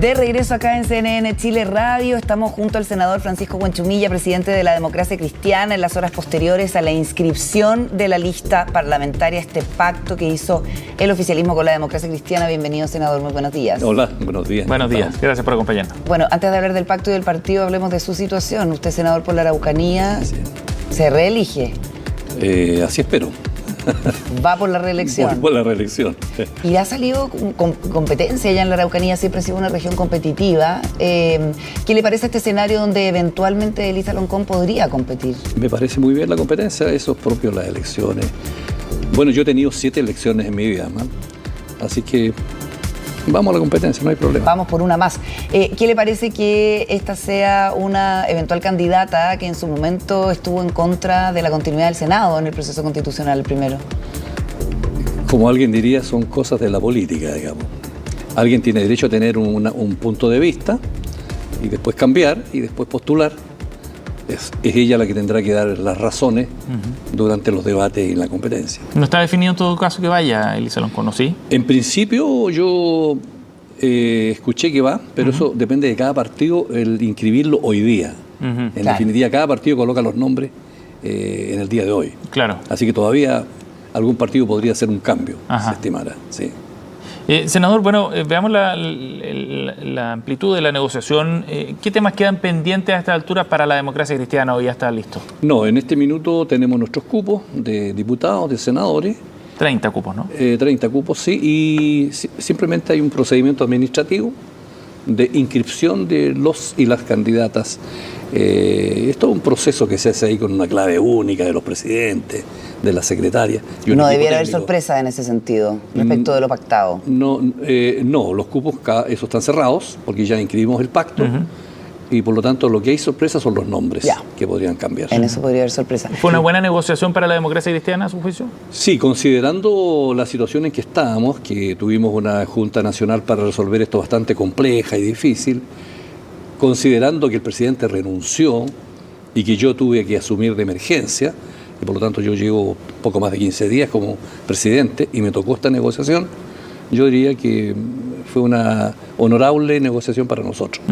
De regreso acá en CNN Chile Radio, estamos junto al senador Francisco Huenchumilla, presidente de la Democracia Cristiana, en las horas posteriores a la inscripción de la lista parlamentaria, este pacto que hizo el oficialismo con la Democracia Cristiana. Bienvenido, senador, muy buenos días. Hola, buenos días. Buenos días, gracias por acompañarnos. Bueno, antes de hablar del pacto y del partido, hablemos de su situación. Usted, senador por la Araucanía, ¿se reelige? Así espero. Va por la reelección. Por la reelección. Y ha salido con competencia ya en la Araucanía, siempre ha sido una región competitiva. ¿Qué le parece este escenario donde eventualmente Elisa Loncón podría competir? Me parece muy bien la competencia, eso es propio de las elecciones. Bueno, yo he tenido 7 elecciones en mi vida, ¿no? Así que vamos a la competencia, no hay problema. Vamos por una más. ¿Qué le parece que esta sea una eventual candidata que en su momento estuvo en contra de la continuidad del Senado en el proceso constitucional primero? Como alguien diría, son cosas de la política, digamos. Alguien tiene derecho a tener un punto de vista y después cambiar y después postular. Es ella la que tendrá que dar las razones durante los debates y la competencia. ¿No está definido en todo caso que vaya Elisa Loncón, sí? En principio yo escuché que va, pero eso depende de cada partido el inscribirlo hoy día. En definitiva, cada partido coloca los nombres en el día de hoy. Claro. Así que todavía algún partido podría hacer un cambio, se estimara. Sí. Senador, bueno, veamos la amplitud de la negociación. ¿Qué temas quedan pendientes a esta altura para la Democracia Cristiana? ¿O ya está listo? No, en este minuto tenemos nuestros cupos de diputados, de senadores. 30 cupos, ¿no? 30 cupos, sí, y simplemente hay un procedimiento administrativo de inscripción de los y las candidatas. Es todo un proceso que se hace ahí con una clave única de los presidentes, de la secretaria. No debiera haber sorpresa en ese sentido, respecto de lo pactado. No, los cupos esos están cerrados, porque ya inscribimos el pacto, y por lo tanto lo que hay sorpresa son los nombres que podrían cambiar. En eso podría haber sorpresa. ¿Fue una buena negociación para la Democracia Cristiana, a su juicio? Sí, considerando la situación en que estábamos, que tuvimos una Junta Nacional para resolver esto bastante compleja y difícil, considerando que el presidente renunció y que yo tuve que asumir de emergencia, y por lo tanto yo llevo poco más de 15 días como presidente y me tocó esta negociación, yo diría que fue una honorable negociación para nosotros.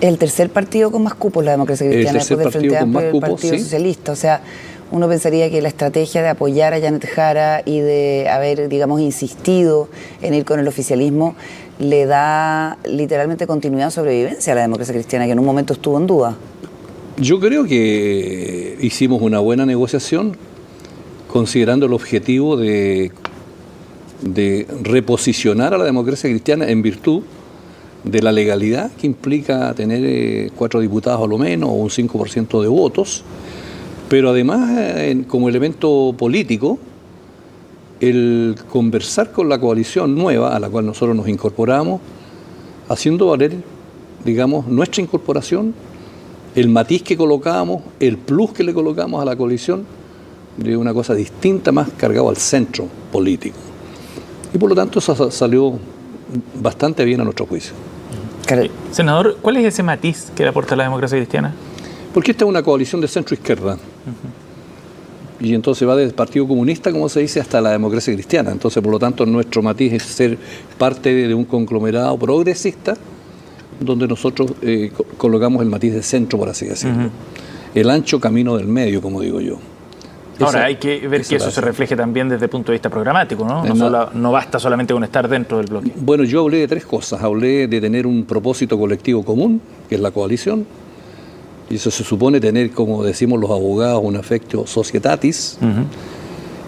El tercer partido con más cupos, la Democracia Cristiana, después del Frente Amplio y el Partido Socialista. O sea, uno pensaría que la estrategia de apoyar a Janet Jara y de haber, digamos, insistido en ir con el oficialismo le da literalmente continuidad o sobrevivencia a la Democracia Cristiana, que en un momento estuvo en duda. Yo creo que hicimos una buena negociación considerando el objetivo de reposicionar a la Democracia Cristiana en virtud de la legalidad que implica tener 4 diputados a lo menos o un 5% de votos, pero además como elemento político el conversar con la coalición nueva a la cual nosotros nos incorporamos, haciendo valer, digamos, nuestra incorporación, el matiz que colocábamos, el plus que le colocamos a la coalición de una cosa distinta, más cargado al centro político. Y por lo tanto eso salió bastante bien a nuestro juicio. Senador, ¿cuál es ese matiz que le aporta la Democracia Cristiana? Porque esta es una coalición de centro-izquierda. Y entonces va desde el Partido Comunista, como se dice, hasta la Democracia Cristiana. Entonces, por lo tanto, nuestro matiz es ser parte de un conglomerado progresista, donde nosotros colocamos el matiz de centro, por así decirlo. El ancho camino del medio, como digo yo. Ahora, hay que ver que eso se refleje también desde el punto de vista programático, ¿no? No basta solamente con estar dentro del bloque. Bueno, yo hablé de 3 cosas. Hablé de tener un propósito colectivo común, que es la coalición. Y eso se supone tener, como decimos los abogados, un affectio societatis,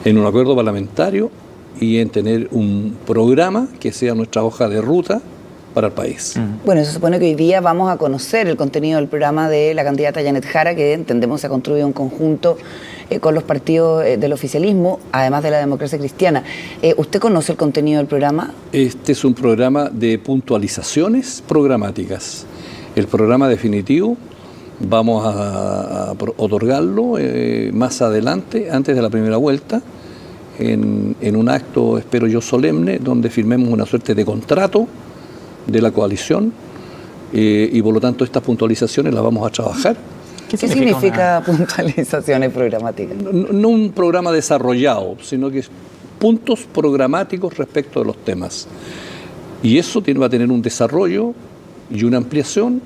en un acuerdo parlamentario y en tener un programa que sea nuestra hoja de ruta para el país. Bueno, se supone que hoy día vamos a conocer el contenido del programa de la candidata Janet Jara, que entendemos se ha construido en conjunto con los partidos del oficialismo, además de la Democracia Cristiana. ¿Usted conoce el contenido del programa? Este es un programa de puntualizaciones programáticas. El programa definitivo vamos a otorgarlo más adelante, antes de la primera vuelta, en un acto, espero yo, solemne, donde firmemos una suerte de contrato de la coalición y por lo tanto estas puntualizaciones las vamos a trabajar. ¿Qué significa puntualizaciones programáticas? No un programa desarrollado, sino que puntos programáticos respecto de los temas. Y eso va a tener un desarrollo y una ampliación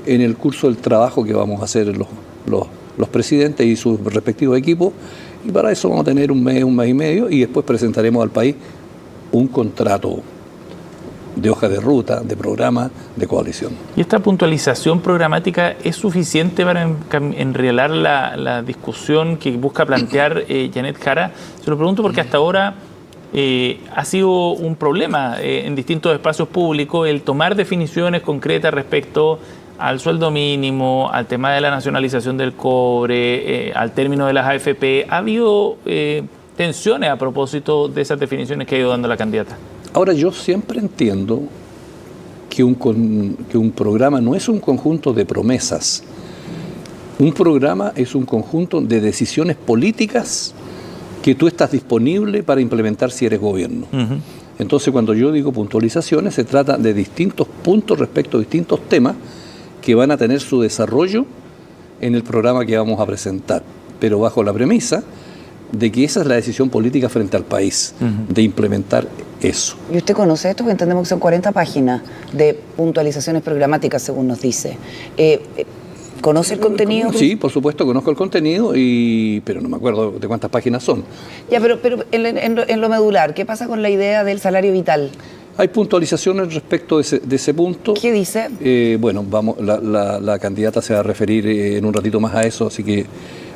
en el curso del trabajo que vamos a hacer los presidentes y sus respectivos equipos, y para eso vamos a tener un mes y medio, y después presentaremos al país un contrato de hoja de ruta, de programa, de coalición. ¿Y esta puntualización programática es suficiente para enrielar la discusión que busca plantear Janet Jara? Se lo pregunto porque hasta ahora ha sido un problema en distintos espacios públicos el tomar definiciones concretas respecto al sueldo mínimo, al tema de la nacionalización del cobre, al término de las AFP. ¿Ha habido tensiones a propósito de esas definiciones que ha ido dando la candidata? Ahora, yo siempre entiendo que un programa no es un conjunto de promesas. Un programa es un conjunto de decisiones políticas que tú estás disponible para implementar si eres gobierno. Entonces, cuando yo digo puntualizaciones, se trata de distintos puntos respecto a distintos temas que van a tener su desarrollo en el programa que vamos a presentar, pero bajo la premisa de que esa es la decisión política frente al país, de implementar eso. ¿Y usted conoce esto? Porque entendemos que son 40 páginas de puntualizaciones programáticas, según nos dice. ¿Conoce el contenido? Sí, por supuesto, conozco el contenido, pero no me acuerdo de cuántas páginas son. Ya, pero en lo medular, ¿qué pasa con la idea del salario vital? Hay puntualizaciones respecto de ese punto. ¿Qué dice? Bueno, la candidata se va a referir en un ratito más a eso, así que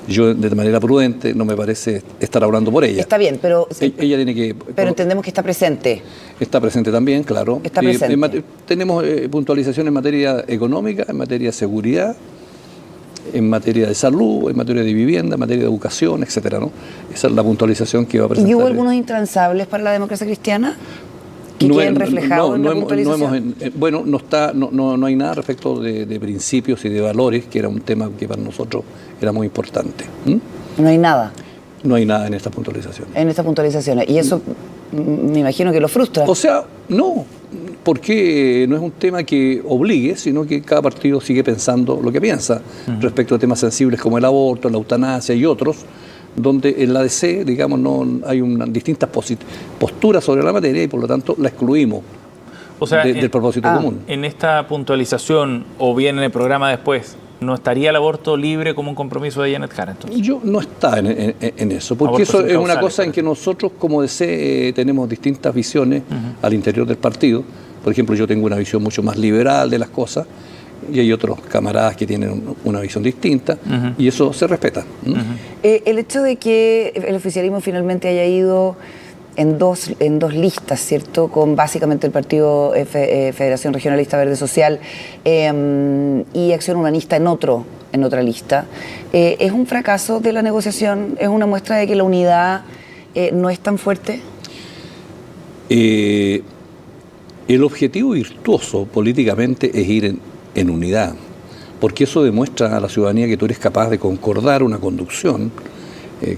yo, de manera prudente, no me parece estar hablando por ella. Está bien, pero ella tiene que... Pero entendemos que está presente. Está presente también, claro. Está presente. Tenemos puntualización en materia económica, en materia de seguridad, en materia de salud, en materia de vivienda, en materia de educación, etcétera, ¿no? Esa es la puntualización que va a presentar. ¿Y hubo algunos intransables para la democracia cristiana? ¿Que queden reflejados en la puntualización? Bueno, no hay nada respecto de principios y de valores, que era un tema que para nosotros era muy importante. No hay nada. No hay nada en estas puntualizaciones. En estas puntualizaciones. Y eso me imagino que lo frustra. O sea, no, porque no es un tema que obligue, sino que cada partido sigue pensando lo que piensa respecto a temas sensibles como el aborto, la eutanasia y otros, donde en la DC, digamos, no hay distintas posturas sobre la materia y por lo tanto la excluimos, o sea, del propósito común. En esta puntualización, o bien en el programa después, ¿no estaría el aborto libre como un compromiso de Janet Jara? Entonces? Yo no está en eso, porque eso es una cosa en que nosotros como DC tenemos distintas visiones al interior del partido. Por ejemplo, yo tengo una visión mucho más liberal de las cosas, y hay otros camaradas que tienen una visión distinta, y eso se respeta. El hecho de que el oficialismo finalmente haya ido en dos listas, ¿cierto? Con básicamente el partido Federación Regionalista Verde Social y Acción Humanista en otra lista, ¿es un fracaso de la negociación? ¿Es una muestra de que la unidad no es tan fuerte? El objetivo virtuoso políticamente es ir en unidad, porque eso demuestra a la ciudadanía que tú eres capaz de concordar una conducción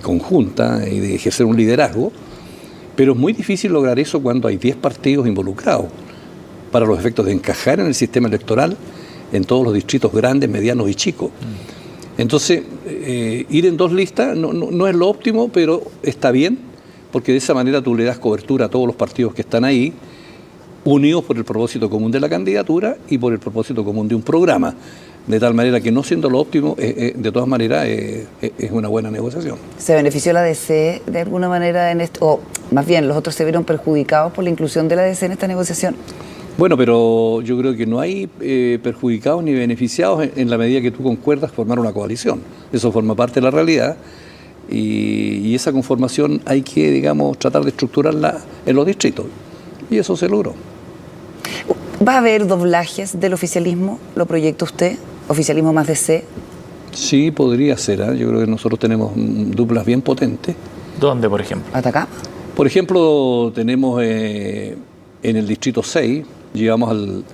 conjunta y de ejercer un liderazgo, pero es muy difícil lograr eso cuando hay 10 partidos involucrados para los efectos de encajar en el sistema electoral en todos los distritos grandes, medianos y chicos. Entonces, ir en 2 listas no es lo óptimo, pero está bien, porque de esa manera tú le das cobertura a todos los partidos que están ahí, unidos por el propósito común de la candidatura y por el propósito común de un programa, de tal manera que no siendo lo óptimo, de todas maneras es una buena negociación. ¿Se benefició la DC de alguna manera en esto? O más bien, ¿los otros se vieron perjudicados por la inclusión de la DC en esta negociación? Bueno, pero yo creo que no hay perjudicados ni beneficiados en la medida que tú concuerdas formar una coalición. Eso forma parte de la realidad y esa conformación hay que, digamos, tratar de estructurarla en los distritos. Y eso se logró. ¿Va a haber doblajes del oficialismo? ¿Lo proyecta usted? ¿Oficialismo más DC? Sí, podría ser. Yo creo que nosotros tenemos duplas bien potentes. ¿Dónde, por ejemplo? ¿Atacama? Por ejemplo, tenemos en el distrito 6, llevamos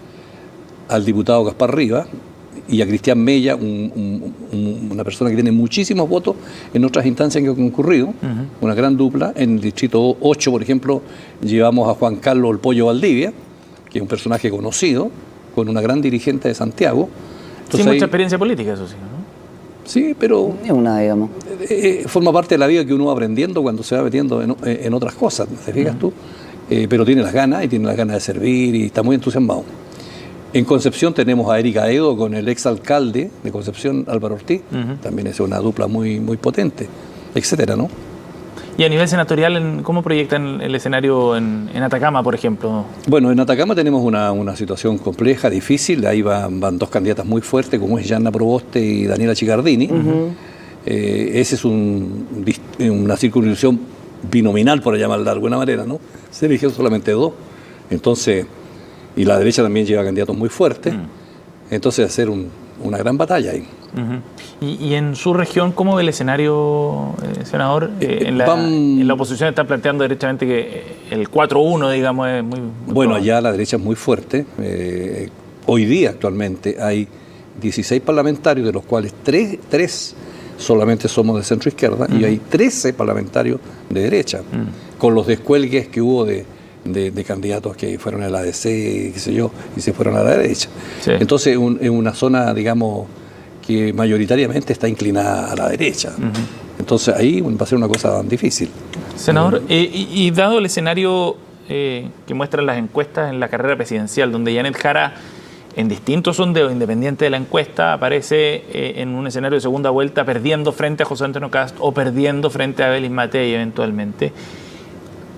al diputado Gaspar Rivas y a Cristian Mella, una persona que tiene muchísimos votos en otras instancias en que ha concurrido, una gran dupla. En el distrito 8, por ejemplo, llevamos a Juan Carlos El Pollo Valdivia, que es un personaje conocido, con una gran dirigente de Santiago. Entonces, sin mucha experiencia política, eso sí, ¿no? Sí, pero... Es una, digamos. Forma parte de la vida que uno va aprendiendo cuando se va metiendo en otras cosas, ¿te fijas tú? Pero tiene las ganas de servir y está muy entusiasmado. En Concepción tenemos a Erika Edo con el exalcalde de Concepción, Álvaro Ortiz, también es una dupla muy, muy potente, etcétera, ¿no? Y a nivel senatorial, ¿cómo proyectan el escenario en Atacama, por ejemplo? Bueno, en Atacama tenemos una situación compleja, difícil, ahí van dos candidatas muy fuertes, como es Yanna Proboste y Daniela Chicardini. Ese es una circunscripción binominal, por llamarla de alguna manera, ¿no? Se eligieron solamente dos, entonces... Y la derecha también lleva candidatos muy fuertes. Entonces, hacer una gran batalla ahí. ¿Y en su región cómo ve el escenario, senador? En la oposición está planteando derechamente que el 4-1, digamos, es muy bueno, allá la derecha es muy fuerte. Hoy día, actualmente, hay 16 parlamentarios, de los cuales 3 solamente somos de centro izquierda, y hay 13 parlamentarios de derecha, con los descuelgues que hubo de candidatos que fueron a la ADC, qué sé yo, y se fueron a la derecha. Sí. Entonces es una zona, digamos, que mayoritariamente está inclinada a la derecha. Entonces ahí va a ser una cosa difícil. Senador, y dado el escenario que muestran las encuestas en la carrera presidencial, donde Janet Jara, en distintos sondeos, independiente de la encuesta, aparece en un escenario de segunda vuelta perdiendo frente a José Antonio Kast o perdiendo frente a Belis Matei eventualmente,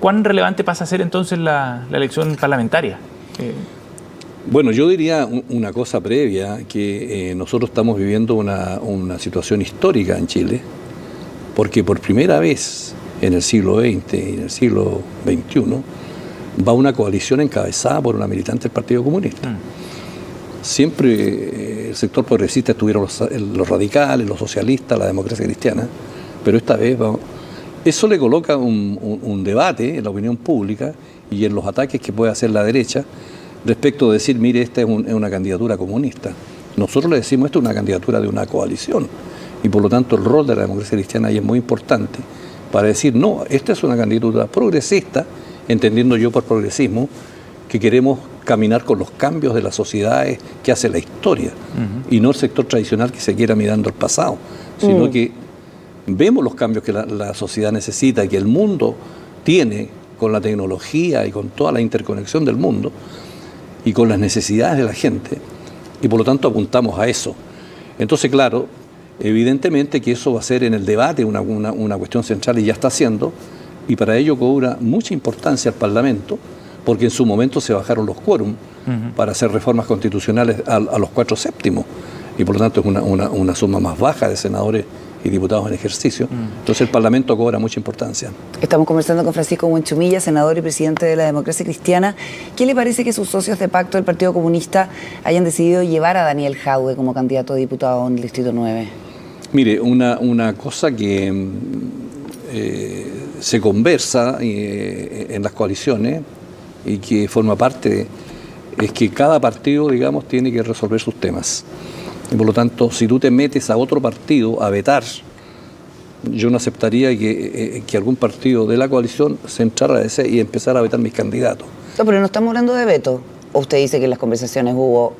¿cuán relevante pasa a ser entonces la elección parlamentaria? Bueno, yo diría una cosa previa, que nosotros estamos viviendo una situación histórica en Chile, porque por primera vez en el siglo XX y en el siglo XXI va una coalición encabezada por una militante del Partido Comunista. Siempre el sector progresista estuvieron los radicales, los socialistas, la democracia cristiana, pero esta vez vamos... Eso le coloca un debate en la opinión pública y en los ataques que puede hacer la derecha respecto de decir, mire, esta es una candidatura comunista. Nosotros le decimos, esto es una candidatura de una coalición, y por lo tanto el rol de la democracia cristiana ahí es muy importante para decir, no, esta es una candidatura progresista, entendiendo yo por progresismo que queremos caminar con los cambios de las sociedades que hace la historia, y no el sector tradicional que se quiera mirando al pasado, sino que vemos los cambios que la sociedad necesita, que el mundo tiene con la tecnología y con toda la interconexión del mundo y con las necesidades de la gente, y por lo tanto apuntamos a eso. Entonces, claro, evidentemente que eso va a ser en el debate una cuestión central, y ya está siendo, y para ello cobra mucha importancia el Parlamento, porque en su momento se bajaron los quórum para hacer reformas constitucionales a los 4/7, y por lo tanto es una suma más baja de senadores y diputados en ejercicio. Entonces el Parlamento cobra mucha importancia. Estamos conversando con Francisco Buenchumilla, senador y presidente de la Democracia Cristiana. ¿Qué le parece que sus socios de pacto del Partido Comunista hayan decidido llevar a Daniel Jadue como candidato a diputado en el Distrito 9? Mire, una cosa que se conversa en las coaliciones y que forma parte es que cada partido, digamos, tiene que resolver sus temas. Y por lo tanto, si tú te metes a otro partido a vetar, yo no aceptaría que algún partido de la coalición se entrara a ese y empezara a vetar mis candidatos. No, pero no estamos hablando de veto. ¿O usted dice que en las conversaciones hubo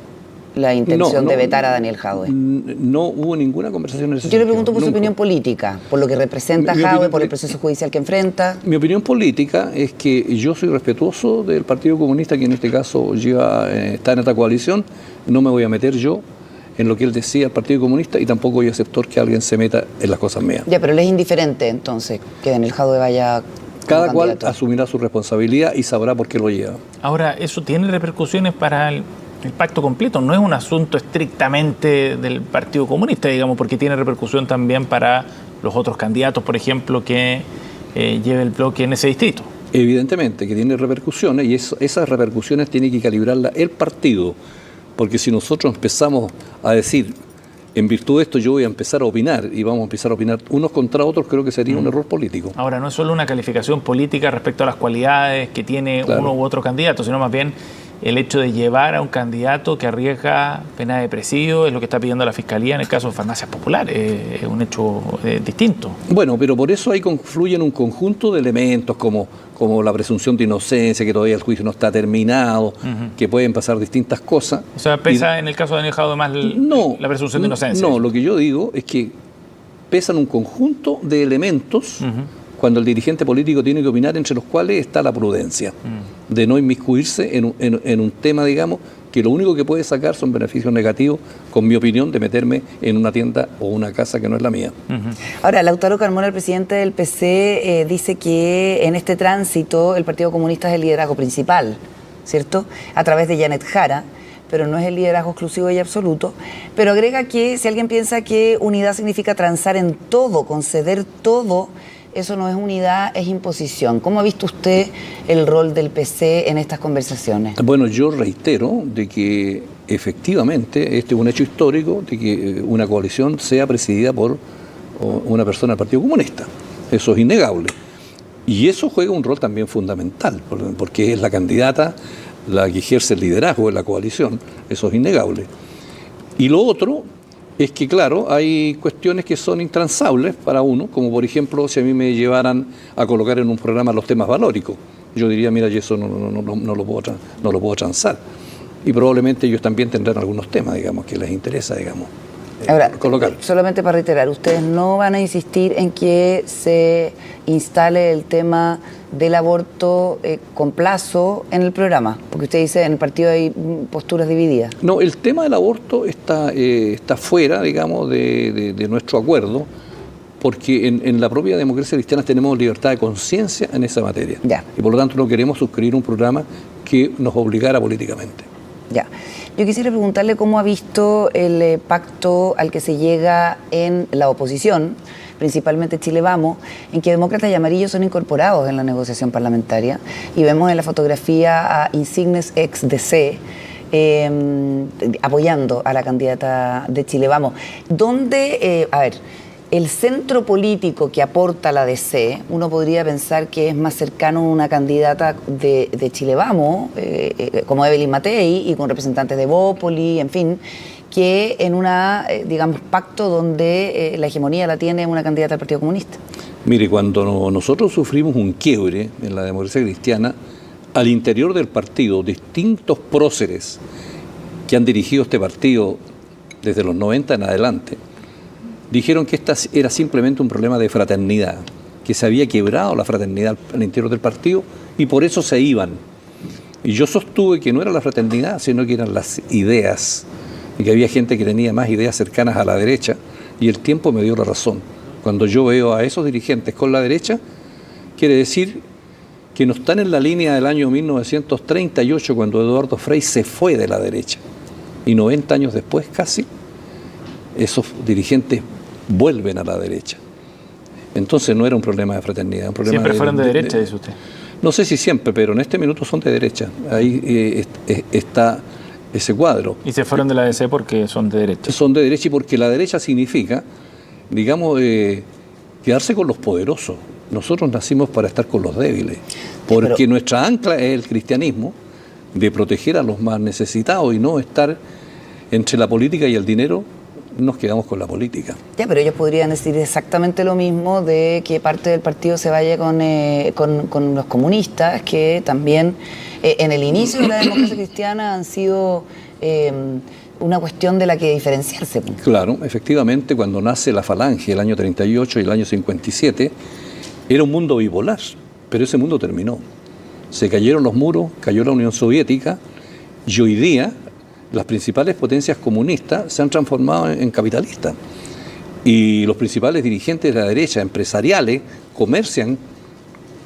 la intención de vetar a Daniel Jadue? No hubo ninguna conversación en ese sentido. Yo le pregunto por su opinión política, por lo que representa Jadue, por el proceso judicial que enfrenta. Mi opinión política es que yo soy respetuoso del Partido Comunista, que en este caso está en esta coalición. No me voy a meter yo en lo que él decía, el Partido Comunista, y tampoco voy a aceptar que alguien se meta en las cosas mías. Ya, pero él es indiferente, entonces, que Daniel Jadue vaya Cada cual asumirá su responsabilidad y sabrá por qué lo lleva. Ahora, ¿eso tiene repercusiones para el pacto completo? No es un asunto estrictamente del Partido Comunista, digamos, porque tiene repercusión también para los otros candidatos, por ejemplo, que lleve el bloque en ese distrito. Evidentemente que tiene repercusiones, y esas repercusiones tiene que calibrarlas el partido. Porque si nosotros empezamos a decir, en virtud de esto yo voy a empezar a opinar, y vamos a empezar a opinar unos contra otros, creo que sería un error político. Ahora, no es solo una calificación política respecto a las cualidades que tiene uno u otro candidato, sino más bien el hecho de llevar a un candidato que arriesga pena de presidio, es lo que está pidiendo la Fiscalía en el caso de Farmacias Populares, es un hecho distinto. Bueno, pero por eso ahí confluyen un conjunto de elementos como la presunción de inocencia, que todavía el juicio no está terminado, que pueden pasar distintas cosas. O sea, ¿pesa en el caso de Daniel Jadue más la presunción de inocencia? No, lo que yo digo es que pesan un conjunto de elementos cuando el dirigente político tiene que opinar, entre los cuales está la prudencia de no inmiscuirse en un tema, digamos, que lo único que puede sacar son beneficios negativos, con mi opinión, de meterme en una tienda o una casa que no es la mía. Ahora, Lautaro Carmona, el presidente del PC, dice que en este tránsito el Partido Comunista es el liderazgo principal, ¿cierto? A través de Janet Jara, pero no es el liderazgo exclusivo y absoluto. Pero agrega que si alguien piensa que unidad significa transar en todo, conceder todo, eso no es unidad, es imposición. ¿Cómo ha visto usted el rol del PC en estas conversaciones? Bueno, yo reitero de que efectivamente este es un hecho histórico de que una coalición sea presidida por una persona del Partido Comunista. Eso es innegable. Y eso juega un rol también fundamental, porque es la candidata la que ejerce el liderazgo de la coalición. Eso es innegable. Y lo otro es que, claro, hay cuestiones que son intransables para uno, como por ejemplo, si a mí me llevaran a colocar en un programa los temas valóricos, yo diría, mira, yo eso no lo puedo transar. Y probablemente ellos también tendrán algunos temas, digamos, que les interesa, digamos, ahora, colocar. Solamente para reiterar, ustedes no van a insistir en que se instale el tema del aborto con plazo en el programa, porque usted dice en el partido hay posturas divididas. No, el tema del aborto está fuera, digamos, de nuestro acuerdo, porque en la propia democracia cristiana tenemos libertad de conciencia en esa materia. Ya. Y por lo tanto no queremos suscribir un programa que nos obligara políticamente. Ya. Yo quisiera preguntarle cómo ha visto el pacto al que se llega en la oposición, principalmente Chile Vamos, en que demócratas y amarillos son incorporados en la negociación parlamentaria, y vemos en la fotografía a insignes ex DC apoyando a la candidata de Chile Vamos. ¿Dónde, el centro político que aporta la DC, uno podría pensar que es más cercano a una candidata de Chile Vamos, como Evelyn Matei, y con representantes de Bópoli, en fin, que en una, digamos, pacto donde la hegemonía la tiene una candidata del Partido Comunista? Mire, cuando nosotros sufrimos un quiebre en la democracia cristiana, al interior del partido, distintos próceres que han dirigido este partido desde los 90 en adelante, dijeron que esta era simplemente un problema de fraternidad, que se había quebrado la fraternidad al interior del partido y por eso se iban. Y yo sostuve que no era la fraternidad, sino que eran las ideas, y que había gente que tenía más ideas cercanas a la derecha, y el tiempo me dio la razón. Cuando yo veo a esos dirigentes con la derecha, quiere decir que no están en la línea del año 1938, cuando Eduardo Frei se fue de la derecha. Y 90 años después, casi, esos dirigentes vuelven a la derecha. Entonces no era un problema de fraternidad. Un problema siempre fueron de derecha, dice usted. No sé si siempre, pero en este minuto son de derecha. Ahí está ese cuadro. ¿Y se fueron de la DC porque son de derecha? Son de derecha y porque la derecha significa, digamos, quedarse con los poderosos. Nosotros nacimos para estar con los débiles, porque nuestra ancla es el cristianismo, de proteger a los más necesitados y no estar entre la política y el dinero. Nos quedamos con la política. Ya, pero ellos podrían decir exactamente lo mismo de que parte del partido se vaya con los comunistas, que también en el inicio de la democracia cristiana han sido una cuestión de la que diferenciarse. Claro, efectivamente, cuando nace la Falange, el año 38 y el año 57, era un mundo bipolar, pero ese mundo terminó. Se cayeron los muros, cayó la Unión Soviética, y hoy día las principales potencias comunistas se han transformado en capitalistas. Y los principales dirigentes de la derecha, empresariales, comercian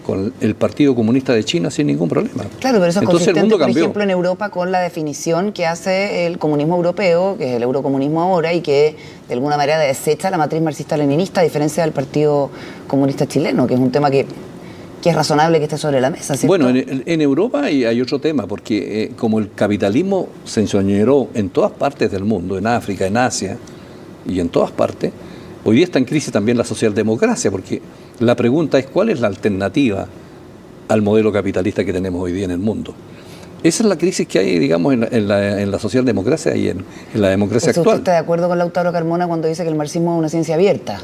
con el Partido Comunista de China sin ningún problema. Claro, pero eso es consistente, el mundo por cambió. Ejemplo, en Europa con la definición que hace el comunismo europeo, que es el eurocomunismo ahora, y que de alguna manera desecha la matriz marxista-leninista, a diferencia del Partido Comunista chileno, que es un tema que es razonable que esté sobre la mesa, ¿cierto? Bueno, en Europa hay otro tema, porque como el capitalismo se enseñoreó en todas partes del mundo, en África, en Asia y en todas partes, hoy día está en crisis también la socialdemocracia, porque la pregunta es ¿cuál es la alternativa al modelo capitalista que tenemos hoy día en el mundo? Esa es la crisis que hay, digamos, en la socialdemocracia y en la democracia actual. ¿Usted está de acuerdo con Lautaro Carmona cuando dice que el marxismo es una ciencia abierta?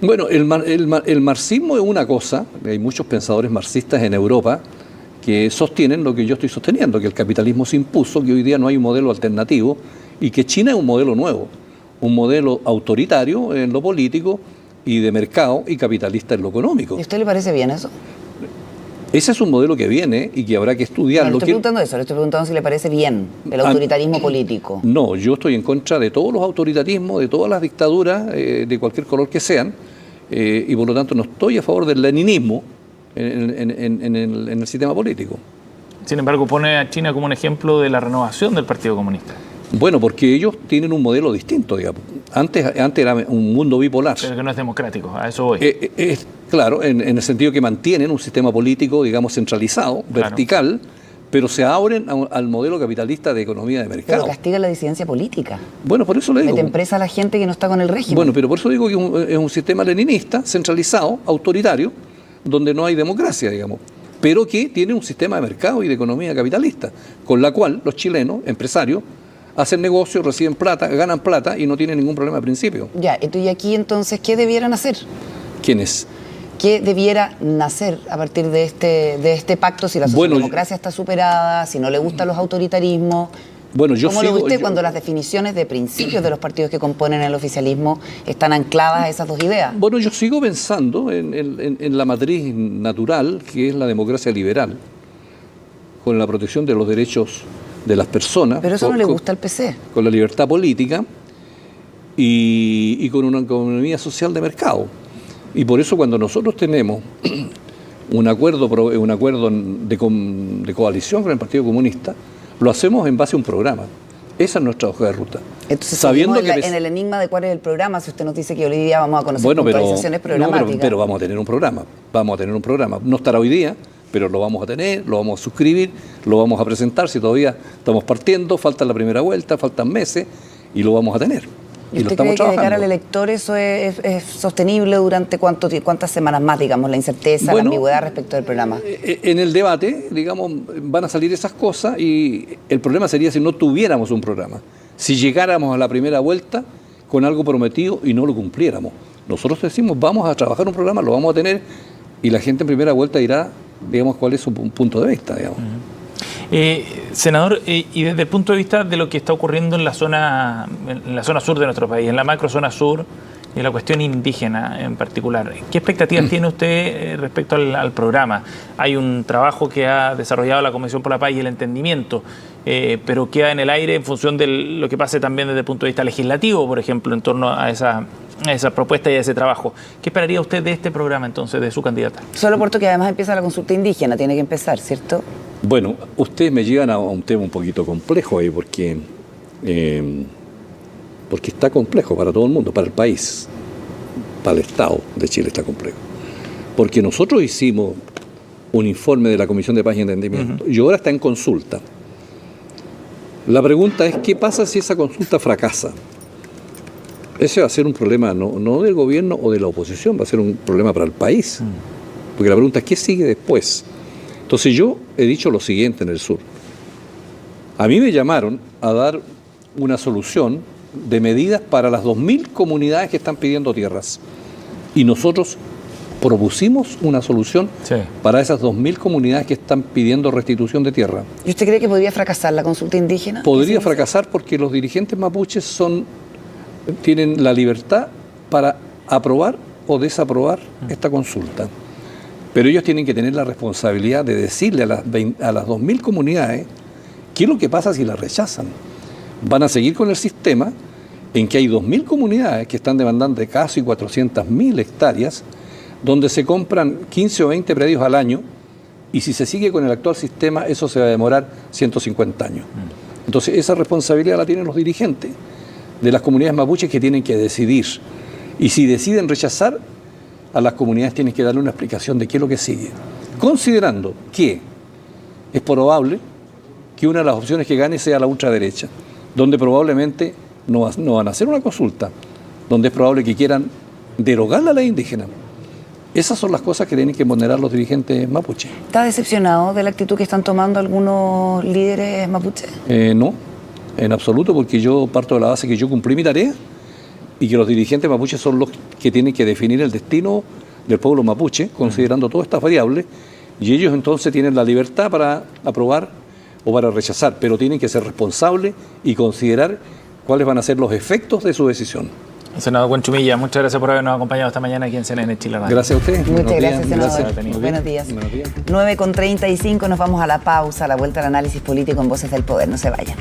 Bueno, el marxismo es una cosa, hay muchos pensadores marxistas en Europa que sostienen lo que yo estoy sosteniendo, que el capitalismo se impuso, que hoy día no hay un modelo alternativo y que China es un modelo nuevo, un modelo autoritario en lo político y de mercado y capitalista en lo económico. ¿Y a usted le parece bien eso? Ese es un modelo que viene y que habrá que estudiarlo. No, le estoy preguntando eso, le estoy preguntando si le parece bien el autoritarismo político. No, yo estoy en contra de todos los autoritarismos, de todas las dictaduras, de cualquier color que sean, y por lo tanto no estoy a favor del leninismo en el sistema político. Sin embargo, pone a China como un ejemplo de la renovación del Partido Comunista. Bueno, porque ellos tienen un modelo distinto, digamos. Antes era un mundo bipolar. Pero que no es democrático, a eso voy. Claro, en el sentido que mantienen un sistema político, digamos, centralizado, vertical, pero se abren al modelo capitalista de economía de mercado. Pero castiga la disidencia política. Bueno, por eso le digo. Mete en presa a la gente que no está con el régimen. Bueno, pero por eso digo que es un sistema leninista, centralizado, autoritario, donde no hay democracia, digamos, pero que tiene un sistema de mercado y de economía capitalista, con la cual los chilenos, empresarios, hacen negocios, reciben plata, ganan plata y no tienen ningún problema al principio. Ya, y aquí entonces, ¿qué debieran hacer? ¿Quiénes? ¿Qué debiera nacer a partir de este pacto si la socialdemocracia está superada, si no le gustan los autoritarismos? Bueno, ¿Cómo lo ve usted cuando las definiciones de principios de los partidos que componen el oficialismo están ancladas a esas dos ideas? Bueno, yo sigo pensando en la matriz natural, que es la democracia liberal, con la protección de los derechos de las personas. Pero eso no le gusta al PC. Con la libertad política y con una economía social de mercado. Y por eso cuando nosotros tenemos un acuerdo de coalición con el Partido Comunista, lo hacemos en base a un programa. Esa es nuestra hoja de ruta. Entonces, sabiendo en el enigma de cuál es el programa, si usted nos dice que hoy día vamos a conocer puntualizaciones programáticas. Pero vamos a tener un programa. No estará hoy día, pero lo vamos a tener, lo vamos a suscribir, lo vamos a presentar. Si todavía estamos partiendo, falta la primera vuelta, faltan meses, y lo vamos a tener. ¿Y usted cree que de cara al elector eso es sostenible durante cuántas semanas más, digamos, la incerteza, la ambigüedad respecto del programa? En el debate, digamos, van a salir esas cosas y el problema sería si no tuviéramos un programa. Si llegáramos a la primera vuelta con algo prometido y no lo cumpliéramos. Nosotros decimos, vamos a trabajar un programa, lo vamos a tener y la gente en primera vuelta dirá, digamos, cuál es su punto de vista, digamos. Senador, y desde el punto de vista de lo que está ocurriendo en la zona sur de nuestro país, en la macrozona sur, y la cuestión indígena en particular, ¿qué expectativas tiene usted respecto al programa? Hay un trabajo que ha desarrollado la Comisión por la Paz y el Entendimiento, pero queda en el aire en función de lo que pase también desde el punto de vista legislativo, por ejemplo, en torno a esa propuesta y a ese trabajo. ¿Qué esperaría usted de este programa entonces, de su candidata? Solo porque además empieza la consulta indígena, tiene que empezar, ¿cierto? Bueno, ustedes me llevan a un tema un poquito complejo ahí, porque está complejo para todo el mundo, para el país, para el Estado de Chile está complejo. Porque nosotros hicimos un informe de la Comisión de Paz y Entendimiento y ahora está en consulta. La pregunta es, ¿qué pasa si esa consulta fracasa? Ese va a ser un problema no del gobierno o de la oposición, va a ser un problema para el país. Porque la pregunta es, ¿qué sigue después? Entonces yo he dicho lo siguiente en el sur. A mí me llamaron a dar una solución de medidas para las 2.000 comunidades que están pidiendo tierras. Y nosotros propusimos una solución para esas 2.000 comunidades que están pidiendo restitución de tierra. ¿Y usted cree que podría fracasar la consulta indígena? Podría fracasar porque los dirigentes mapuches tienen la libertad para aprobar o desaprobar esta consulta. Pero ellos tienen que tener la responsabilidad de decirle a las 2.000 comunidades qué es lo que pasa si la rechazan. Van a seguir con el sistema en que hay 2.000 comunidades que están demandando de casi 400.000 hectáreas, donde se compran 15 o 20 predios al año, y si se sigue con el actual sistema, eso se va a demorar 150 años. Entonces, esa responsabilidad la tienen los dirigentes de las comunidades mapuches, que tienen que decidir. Y si deciden rechazar, a las comunidades tienen que darle una explicación de qué es lo que sigue. Considerando que es probable que una de las opciones que gane sea la ultraderecha, donde probablemente no van a hacer una consulta, donde es probable que quieran derogar la ley indígena. Esas son las cosas que tienen que ponderar los dirigentes mapuches. ¿Está decepcionado de la actitud que están tomando algunos líderes mapuches? No, en absoluto, porque yo parto de la base que yo cumplí mi tarea y que los dirigentes mapuches son los que tienen que definir el destino del pueblo mapuche, considerando todas estas variables, y ellos entonces tienen la libertad para aprobar o para rechazar, pero tienen que ser responsables y considerar cuáles van a ser los efectos de su decisión. Senador Buenchumilla, muchas gracias por habernos acompañado esta mañana aquí en CNN Chile Radio. Gracias a ustedes. Muchas gracias, senador. Buenos días. 9:35, nos vamos a la pausa, a la vuelta al análisis político en Voces del Poder. No se vayan.